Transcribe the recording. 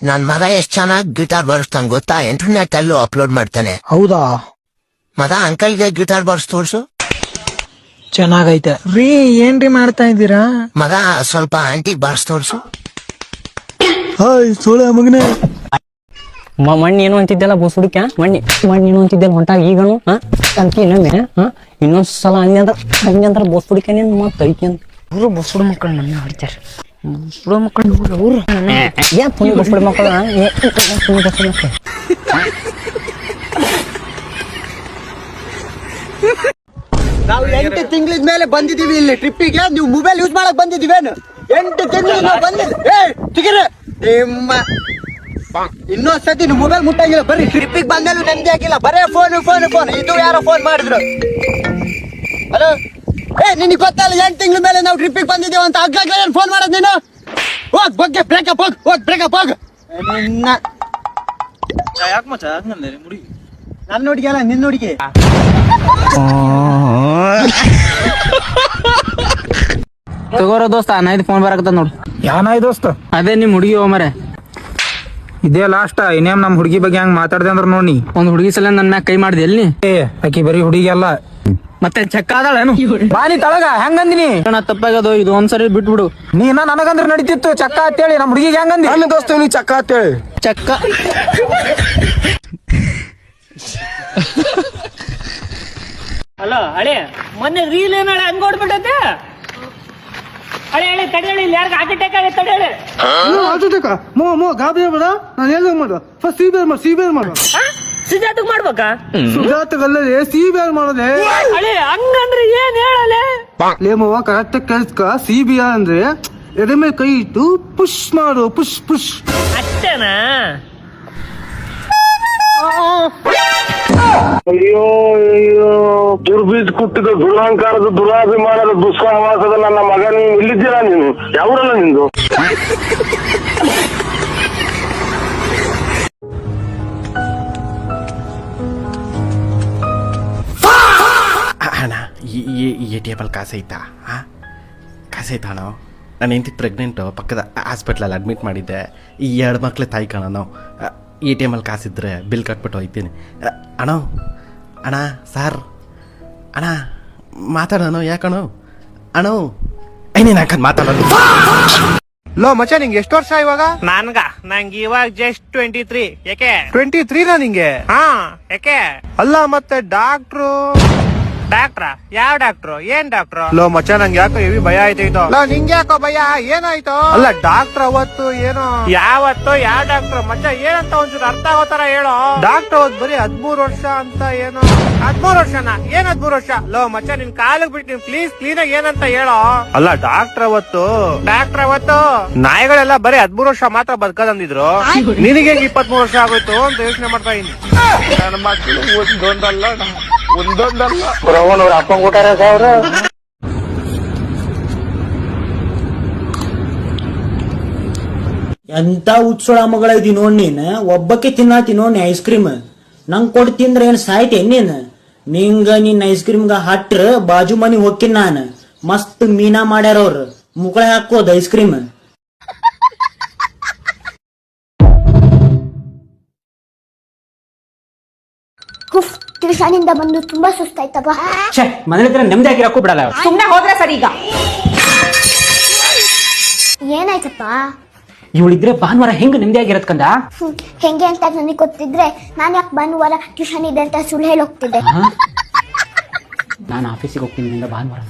ನನ್ ಮಗ ಎಷ್ಟ್ ಚೆನ್ನಾಗ್ ಗಿಟಾರ್ ಬಾರಿಸ್ತಾನೆ ಗೊತ್ತಾ, ಇಂಟರ್ನೆಟ್ ಅಲ್ಲೂ ಅಪ್ಲೋಡ್ ಮಾಡ್ತಾನೆ. ಹೌದಾ? ಮಗ ಅಂಕಲ್ಗೆ ಗಿಟಾರ್ ಬಾರಿಸ್ ತೋರ್ಸು. ಚೆನ್ನಾಗೈತೆ ರೀ. ಏನ್ರಿ ಮಾಡ್ತಾ ಇದ್ದೀರಾ? ಮಗ ಸ್ವಲ್ಪ ಆಂಟಿ ಬಾರಿಸ್ ತೋರ್ಸು. ಹಾಯ್ ಸೋಳೆ ಮಗನೇ. ಮಣ್ಣು ಏನು ಅಂತಿದ್ದೆಲ್ಲ ಬೋಸ್ ಹುಡುಕ ಮಣ್ಣು ಏನು ಅಂತಿದ್ದೆಲ್ಲ ಹೊಂಟಾಗ ಈಗನು ಅಂತ ಇನ್ನೊಮ್ಮೆ ಇನ್ನೊಂದ್ಸಲ ಹಂಗಂದ್ರ ಬೋಸ್ ಹುಡುಕ ನೀನು ಮತ್ತೆ ಐತಿ ಅಂತ ಅವರು ಬಸ್ಸುಡು ಮಕ್ಕಳು ನನ್ನ ಹೊಡಿತಾರೆ. ಬಸ್ಸುಡು ಮಕ್ಕಳು ಅವರು ಯಾಕೆ ಪುಣ್ಯ ಬಸ್ಸುಡು ಮಕ್ಕಳು ಪುಣ್ಯ ಬಸ್ಸುಡು ಮಕ್ಕಳು. ನಾವು 8 ತಿಂಗಳ ಮೇಲೆ ಬಂದಿದೀವಿ ಇಲ್ಲಿ ಟ್ರಿಪ್ಪಿಗೆ. ನೀವು ಮೊಬೈಲ್ ಯೂಸ್ ಮಾಡಕ್ ಬಂದಿದೀವೇನು? 8 ತಿಂಗಳು ನಾವು ಬಂದಿದ್ವಿ. ನಿಮ್ಮ ಇನ್ನೊಂದ್ಸತಿ ನೀವು ಮೊಬೈಲ್ ಮುಟ್ಟಂಗಿಲ್ಲ. ಬರ್ರಿ ಟ್ರಿಪ್ಪಿಗೆ ಬಂದಲ್ಲೂ ನೆಮ್ಮದಿ ಆಗಿಲ್ಲ, ಬರೇ ಫೋನ್ ಫೋನ್ ಫೋನ್. ಇದು ಯಾರೋ ಫೋನ್ ಮಾಡಿದ್ರು. ಹಲೋ, ನಿನಗೆ ಗೊತ್ತಲ್ಲ 8 ತಿಂಗಳ ಮೇಲೆ ನಾವು ಟ್ರಿಪ್ಪಿಗೆ ಬಂದಿದ್ದೀವಿ ಅಂತ. ಆಗ್ಲಾಗ್ಲ ಏನ್ ಫೋನ್ ಮಾಡೋದು ನೀನು? ಹೋಗ್ ಬಗ್ಗೆ ಬ್ರೇಕಪ್ ಹೋಗ್ ಬ್ರೇಕಪ್ ಹೋಗ್. ಯಾಕೆ ಮಚ್ಚ ಹಂಗಂದ್ರೆ ಮುಡಿ ನನ್ನ ಹುಡುಗಿ ಅಲ್ಲ, ನಿನ್ನ ಹುಡುಗಿ. ತಗೋರೋ ದೋಸ್ತ, ನೈದು ಫೋನ್ ಬರಕತ್ತ ನೋಡು. ಯಾನಾಯ್ ದೋಸ್ತ? ಅದೇ ನಿಮ್ ಹುಡುಗಿ ಹೋಮರೆ. ಇದೇ ಲಾಸ್ಟ್. ಇನ್ನೇಮ್ ನಮ್ ಹುಡುಗಿ ಬಗ್ಗೆ ಹಂಗ ಮಾತಾಡ್ದೆ ಅಂದ್ರ ನೋಡಿ. ಒಂದ್ ಹುಡುಗಿ ಸಲ ನನ್ನ ಮ್ಯಾಗ ಕೈ ಮಾಡ್ದೆ ಎಲ್ಲಿ? ಆಕಿ ಬರೀ ಹುಡುಗಿ ಅಲ್ಲ, ಮತ್ತೆ ಚೆಕ್ ಆದಾಳೇನು? ಬಾನಿ ತಳಗ ಹೆಂಗಂದಿನಿ? ತಪ್ಪಾಗದು, ಇದು ಒಂದ್ಸರಿ ಬಿಟ್ಬಿಡು. ನೀನ ನನಗಂದ್ರ ನಡೀತಿತ್ತು ಚಕ್ಕ ಅಂತೇಳಿ, ನಮ್ ಹುಡುಗಿಗೆ ಹೆಂಗಂದಿ? ನನ್ನ ದೋಸ್ತ ನೀ ಚಕ್ಕ ಅಂತೇಳಿ. ಚಕ್ಕ ಹಲೋ ಹಳೆ ಮೊನ್ನೆ ರೀಲ್ ಏನ ಹಂಗ ಓಡ್ಬಿಟ್ಟೈತೆ. ಹಳೆ ಹಳೆ ತಡಿ ಹೇಳಿ, ಯಾರಿಗೆ ಹಾರ್ಟ್ ಅಟ್ಯಾಕ್ ಆಗೈತೆ ತಡಿ ಹೇಳಿ. ಗಾಬರಿ ಬೇಡ, ನಾನು ಹೇಳ್ದಂಗ ಮಾಡು. ಫಸ್ಟ್ ಸಿಬಿಆರ್ ಮಾಡು. ಸುಜಾತಕ್ ಮಾಡ್ಬೇಕಾ? ಸುಜಾತಗಲ್ಲದೆ ಸಿಬಿಆರ್ ಮಾಡೋದೆ. ಹಳೆ ಹಂಗಂದ್ರೆ ಏನ್ ಹೇಳಲೆ? ಲೇಮವ್ವ ಕರೆಕ್ಟ್ ಕೇಳಿಸ್ಕ. ಸಿಬಿಆರ್ ಅಂದ್ರೆ ಎದೆ ಮೇಲೆ ಕೈ ಇಟ್ಟು ಪುಷ್ ಮಾಡು. ಪುಷ್ ಪುಷ್ ಅಷ್ಟೇನಾ? ಅಯ್ಯೋ ಅಯ್ಯೋ, ದುರ್ಬೀಜ್ ಕುಟ್ಟಿದ ದುರಹಂಕಾರದ ದುರಾಭಿಮಾನದ ದುಸ್ಸಹವಾಸದ ನನ್ನ ಮಗ, ನೀನು ಇಲ್ಲಿದ್ದೀರಾ? ನೀನು ಯಾವೂರಲ್ಲ ನಿಂದು? ಅಣ್ಣ ಈ ಟೇಬಲ್ ಕಾಸೈತಾ? ಕಾಸೈತಾ ಅಣ್ಣ? ನಾನು ಹೆಂಡತಿ ಪ್ರೆಗ್ನೆಂಟು, ಪಕ್ಕದ ಹಾಸ್ಪಿಟ್ಲಲ್ಲಿ ಅಡ್ಮಿಟ್ ಮಾಡಿದ್ದೆ. ಈ 2 ಮಕ್ಳು ತಾಯಿ ಕಣ. ನಾವು ATM ಅಲ್ಲಿ ಕಾಸಿದ್ರೆ ಬಿಲ್ ಕಟ್ಬಿಟ್ಟು ಹೋಗ್ತೀನಿ. ಅಣ್ಣ ಅಣ್ಣ ಸಾರ್ ಅಣ್ಣ ಮಾತಾಡೋಣ. ಯಾಕಣ್ಣ ಅಣ್ಣ ನೀನು ಹಾಕಂದು ಮಾತಾಡೋದು. ಲೋ ಮಚ್ಚ, ನಿಂಗೆ ಎಷ್ಟು ವರ್ಷ ಇವಾಗ? ನಂಗೆ ಇವಾಗ ಜಸ್ಟ್ 23. ಯಾಕೆ 23 ನಿಂಗೆ? ಹಾ, ಯಾಕೆ? ಅಲ್ಲ ಮತ್ತೆ ಡಾಕ್ಟ್ರು ಯಾವ ಡಾಕ್ಟ್ರು? ಏನ್ ಡಾಕ್ಟ್ರು? ಲೋ ಮಚ್ಚ, ನಂಗೆ ಯಾಕೋ ಹೆವಿ ಭಯ ಆಯ್ತಾಯ್ತು. ನಿಂಗೆ ಯಾಕೋ ಭಯ? ಏನಾಯ್ತು? ಅಲ್ಲ ಡಾಕ್ಟರ್ ಅವತ್ತು ಏನೋ ಯಾವತ್ತು ಯಾವ ಡಾಕ್ಟ್ರು ಮಚ್ಚ? ಏನಂತ ಒಂಚೂರು ಅರ್ಥ ಆಗೋತರ ಹೇಳೋ. ಡಾಕ್ಟರ್ ಅವತ್ತು ಬರೀ 13 ವರ್ಷ ಅಂತ ಏನೋ. 13 ವರ್ಷನ? ಏನ್ 13 ವರ್ಷ? ಲೋ ಮಚ್ಚ, ನಿನ್ ಕಾಲಿಗೆ ಬಿಟ್ಟು ಪ್ಲೀಸ್ ಕ್ಲೀನ್ ಆಗಿ ಏನಂತ ಹೇಳೋ. ಅಲ್ಲ ಡಾಕ್ಟರ್ ಅವತ್ತು ನಾಯಿಗಳೆಲ್ಲ ಬರೀ 13 ವರ್ಷ ಮಾತ್ರ ಬದುಕದಂದಿದ್ರು. ನಿನಗೆ 23 ವರ್ಷ ಆಗೋಯ್ತು ಅಂತ ಯೋಚನೆ ಮಾಡ್ತಾ ಇದ್ದೀನಿ. ನನ್ನ ಮಕ್ಕಳು ಒಂದೊಂದಲ್ಲ ಅವ್ರ ಅಪ್ಪ ಕೊಟ್ಟಾರ ಸಾವಿರ. ಎಂತ ಉತ್ಸಳ ಮಗಳ ಇದೀನಿ ನೋಡ್ ನೀನ್. ಒಬ್ಬಕ್ಕೆ ತಿನ್ನಾತಿ ನೋಡಿ ಐಸ್ ಕ್ರೀಮ್. ನಂಗ್ ಕೊಡ್ ತಿಂದ್ರ ಏನ್ ಸಾಯ್ತೆ ನೀನ್? ನಿನ್ನ ಐಸ್ ಕ್ರೀಮ್ಗ ಹಟ್ರ ಬಾಜು ಮನಿ ಹೋಗ್ತೀನಿ ನಾನ್. ಮಸ್ತ್ ಮೀನಾ ಮಾಡ್ಯಾರ ಅವ್ರ, ಮುಗಳ ಹಾಕೋದ್ ಐಸ್ ಕ್ರೀಮ್. ಟ್ಯೂಷನಿಂದ ಬಂದು ತುಂಬಾ ಸುಸ್ತಾಯ್ತಪ್ಪ. ಮನೇಲಿ ನೆಮ್ಮದಿ ಆಗಿರಕ್ಕೂ ಬಿಡಲ್ಲ. ಸುಮ್ನೆ ಹೋದ್ರೆ ಸರಿ. ಈಗ ಏನಾಯ್ತಪ್ಪ? ಇವಳಿದ್ರೆ ಭಾನುವಾರ ಹೆಂಗ್ ನೆಮ್ಮದಿ ಆಗಿರತ್ಕಂದ? ಹೆಂಗೆ ಅಂತ ನನಗೆ ಗೊತ್ತಿದ್ರೆ ನಾನು ಯಾಕೆ ಭಾನುವಾರ ಟ್ಯೂಷನ್ ಇದೆ ಅಂತ ಸುಳ್ಳು ಹೇಳಿ ಹೋಗ್ತಿದ್ದೆ. ನಾನು ಆಫೀಸಿಗೆ ಹೋಗ್ತೀನಿ ಭಾನುವಾರ.